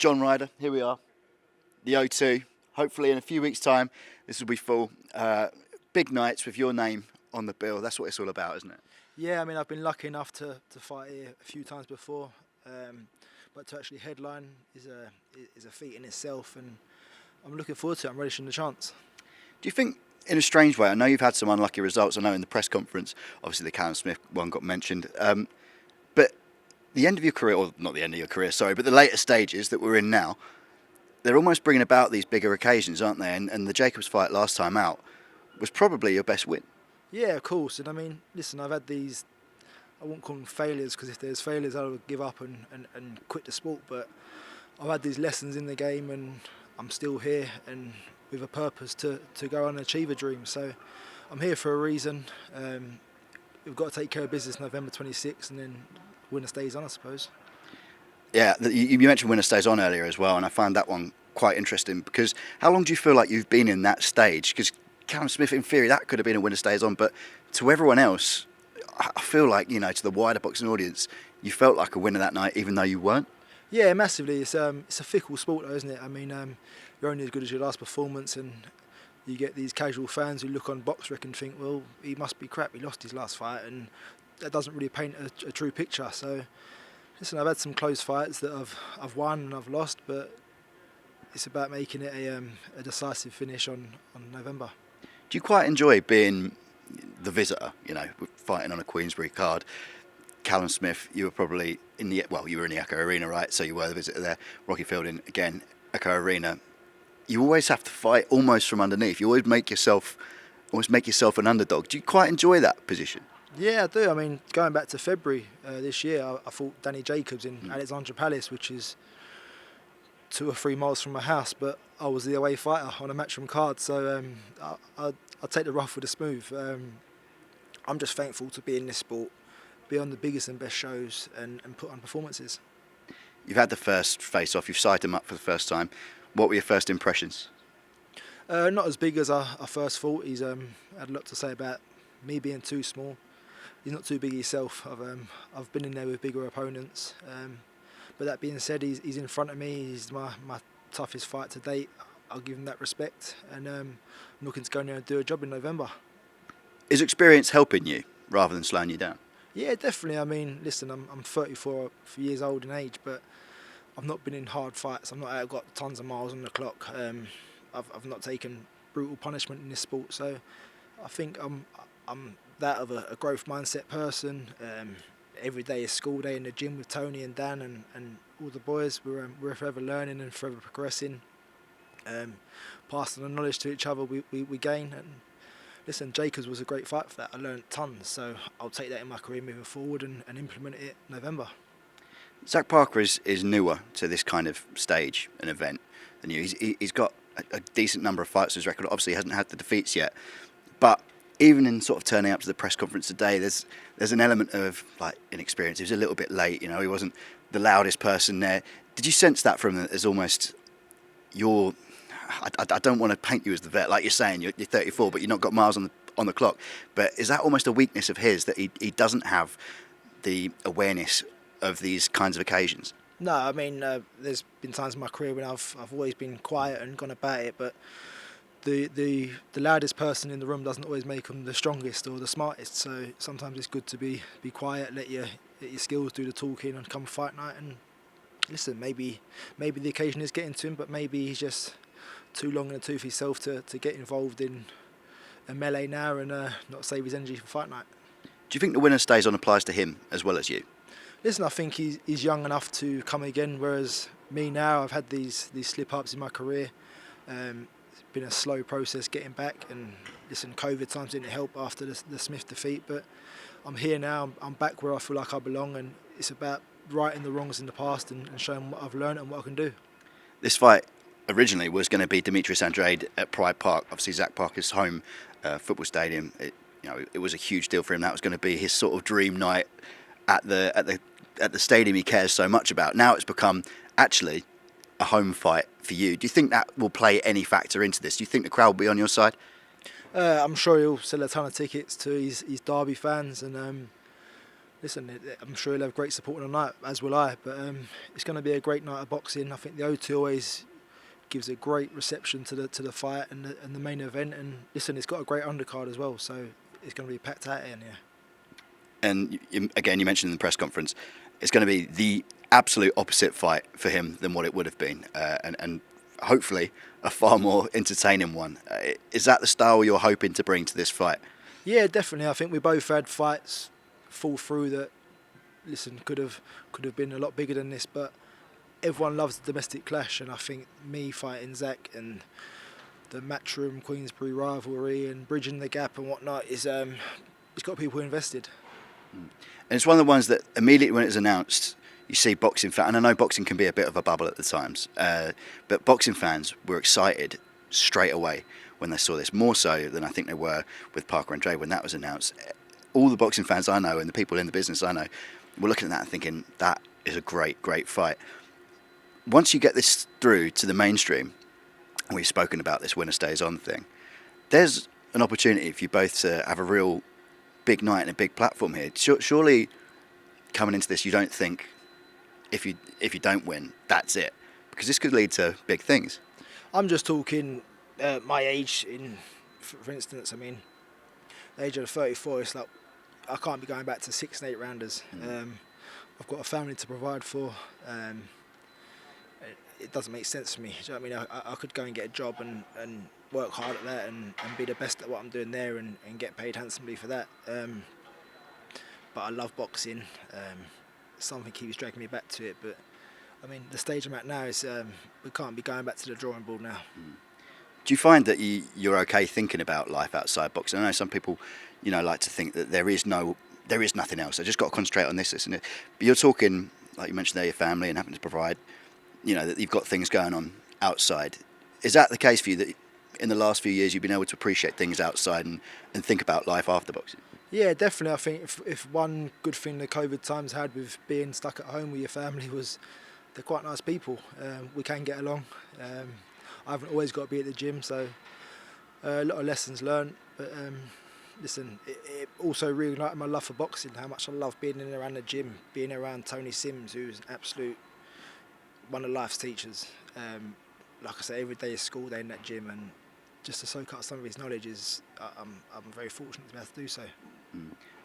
John Ryder, here we are, the O2. Hopefully in a few weeks' time, this will be full. Big nights with your name on the bill. That's what it's all about, isn't it? Yeah, I mean, I've been lucky enough to fight here a few times before, but to actually headline is a feat in itself, and I'm looking forward to it. I'm relishing the chance. Do you think, in a strange way, I know you've had some unlucky results. I know in the press conference, obviously the Callum Smith one got mentioned, but the end of your career, or not the end of your career, sorry, but the later stages that we're in now, they're almost bringing about these bigger occasions, aren't they? And the Jacobs fight last time out was probably your best win. Yeah, of course. And I mean, listen, I've had these, I won't call them failures, because if there's failures I would give up and quit the sport, but I've had these lessons in the game and I'm still here and with a purpose to go and achieve a dream. So I'm here for a reason. We've got to take care of business November 26th and then winner stays on, I suppose. Yeah, you mentioned winner stays on earlier as well, and I find that one quite interesting because how long do you feel like you've been in that stage? Because Callum Smith, in theory, that could have been a winner stays on, but to everyone else, I feel like, you know, to the wider boxing audience, you felt like a winner that night, even though you weren't. Yeah, massively. It's a fickle sport, though, isn't it? I mean, you're only as good as your last performance, and you get these casual fans who look on BoxRec and think, well, he must be crap. He lost his last fight, and that doesn't really paint a true picture. So, listen, I've had some close fights that I've won and I've lost, but it's about making it a decisive finish on November. Do you quite enjoy being the visitor, you know, fighting on a Queensbury card? Callum Smith, you were probably you were in the Echo Arena, right? So you were the visitor there. Rocky Fielding, again, Echo Arena. You always have to fight almost from underneath. You always make yourself an underdog. Do you quite enjoy that position? Yeah, I do. I mean, going back to February this year, I fought Danny Jacobs in Alexandra Palace, which is 2 or 3 miles from my house, but I was the away fighter on a matchroom card, so I take the rough with the smooth. I'm just thankful to be in this sport, be on the biggest and best shows and put on performances. You've had the first face-off, you've sized him up for the first time. What were your first impressions? Not as big as I first thought. He's had a lot to say about me being too small. He's not too big himself. I've been in there with bigger opponents. But that being said, he's in front of me. He's my toughest fight to date. I'll give him that respect, and I'm looking to go in there and do a job in November. Is experience helping you rather than slowing you down? Yeah, definitely. I mean, listen, I'm 34 years old in age, but I've not been in hard fights. I've got tons of miles on the clock. I've not taken brutal punishment in this sport, so I think I'm that of a growth mindset person. Every day is school day in the gym with Tony and Dan and all the boys. We're forever learning and forever progressing. Passing the knowledge to each other we gain. And listen, Jacobs was a great fight for that. I learned tons, so I'll take that in my career moving forward and implement it in November. Zach Parker is newer to this kind of stage and event than you. He's got a decent number of fights on his record. Obviously, he hasn't had the defeats yet, but even in sort of turning up to the press conference today, there's an element of like inexperience. He was a little bit late, you know. He wasn't the loudest person there. Did you sense that from him as almost your? I don't want to paint you as the vet, like you're saying. You're 34, but you've not got miles on the clock. But is that almost a weakness of his that he doesn't have the awareness of these kinds of occasions? No, I mean, there's been times in my career when I've always been quiet and gone about it, but the loudest person in the room doesn't always make them the strongest or the smartest. So sometimes it's good to be quiet, let your skills do the talking, and come fight night. And listen, maybe the occasion is getting to him, but maybe he's just too long in the tooth himself to get involved in a melee now and not save his energy for fight night. Do you think the winner stays on applies to him as well as you? Listen, I think he's young enough to come again, whereas me now, I've had these slip-ups in my career. It's been a slow process getting back, and listen, COVID times didn't help after the Smith defeat, but I'm here now, I'm back where I feel like I belong, and it's about righting the wrongs in the past and showing what I've learned and what I can do. This fight originally was going to be Demetrius Andrade at Pride Park, obviously Zach Parker's home football stadium. It was a huge deal for him. That was going to be his sort of dream night at the stadium he cares so much about. Now it's become actually a home fight for you. Do you think that will play any factor into this? Do you think the crowd will be on your side? I'm sure he'll sell a ton of tickets to his Derby fans, and Listen, I'm sure he'll have great support on the night, as will I. But it's going to be a great night of boxing. I think the O2 always gives a great reception to the fight and the main event. And listen, it's got a great undercard as well, so it's going to be packed out in here. And again, you mentioned in the press conference, it's going to be the absolute opposite fight for him than what it would have been, and hopefully a far more entertaining one. Is that the style you're hoping to bring to this fight? Yeah, definitely. I think we both had fights fall through that, listen, could have been a lot bigger than this, but everyone loves the domestic clash, and I think me fighting Zach and the Matchroom Queensbury rivalry and bridging the gap and whatnot is it's got people invested. And it's one of the ones that immediately when it was announced, you see boxing fans, and I know boxing can be a bit of a bubble at the times, but boxing fans were excited straight away when they saw this, more so than I think they were with Parker and Dre when that was announced. All the boxing fans I know and the people in the business I know were looking at that and thinking, that is a great, great fight. Once you get this through to the mainstream, and we've spoken about this winner stays on thing, there's an opportunity for you both to have a real big night and a big platform here. Surely coming into this, you don't think if you don't win, that's it, because this could lead to big things. I'm just talking my age. For instance, I mean, the age of 34, it's like I can't be going back to 6 and 8 rounders. I've got a family to provide for. It doesn't make sense for me. Do you know what I mean? I could go and get a job and work hard at that and be the best at what I'm doing there and get paid handsomely for that. But I love boxing. Something keeps dragging me back to it. But I mean, the stage I'm at now is we can't be going back to the drawing board now. Do you find that you're okay thinking about life outside boxing? I know some people, like to think that there is nothing else. I just got to concentrate on this, isn't it? But you're talking, like you mentioned there, your family and having to provide, that you've got things going on outside. Is that the case for you, that in the last few years you've been able to appreciate things outside and think about life after boxing? Yeah, definitely. I think if one good thing the COVID times had with being stuck at home with your family was they're quite nice people. We can get along. I haven't always got to be at the gym, so a lot of lessons learned. But listen, it also reignited my love for boxing, how much I love being in and around the gym, being around Tony Sims, who's an absolute one of life's teachers. Like I say, every day is school day in that gym, and just to soak up some of his knowledge is, I'm very fortunate to be able to do so.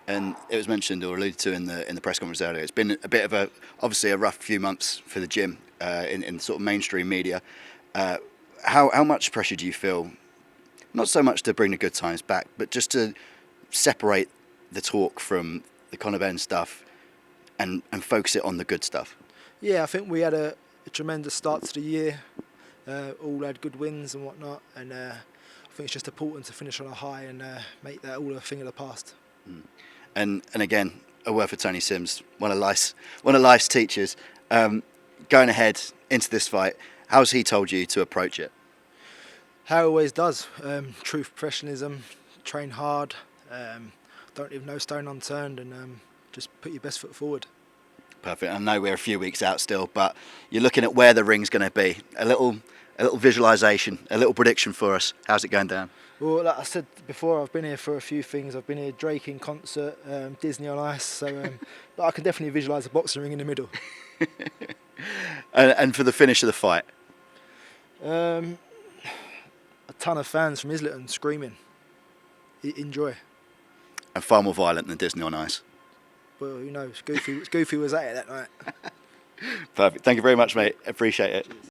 And it was mentioned or alluded to in the press conference earlier, it's been a bit of obviously a rough few months for the gym in sort of mainstream media. How much pressure do you feel, not so much to bring the good times back, but just to separate the talk from the Conor Benn stuff and focus it on the good stuff? Yeah, I think we had a tremendous start to the year. All had good wins and whatnot, and I think it's just important to finish on a high and make that all a thing of the past. And again, a word for Tony Sims, one of life's teachers. Going ahead into this fight, how's he told you to approach it? How he always does. True professionalism, train hard, don't leave no stone unturned, and just put your best foot forward. Perfect. I know we're a few weeks out still, but you're looking at where the ring's going to be. A little visualisation, a little prediction for us. How's it going down? Well, like I said before, I've been here for a few things. I've been here Drake in concert, Disney on Ice, so but I can definitely visualise a boxing ring in the middle. And for the finish of the fight? A ton of fans from Islington screaming. Enjoy. And far more violent than Disney on Ice. Well, who knows? Goofy was at it that night. Perfect. Thank you very much, mate. Appreciate it.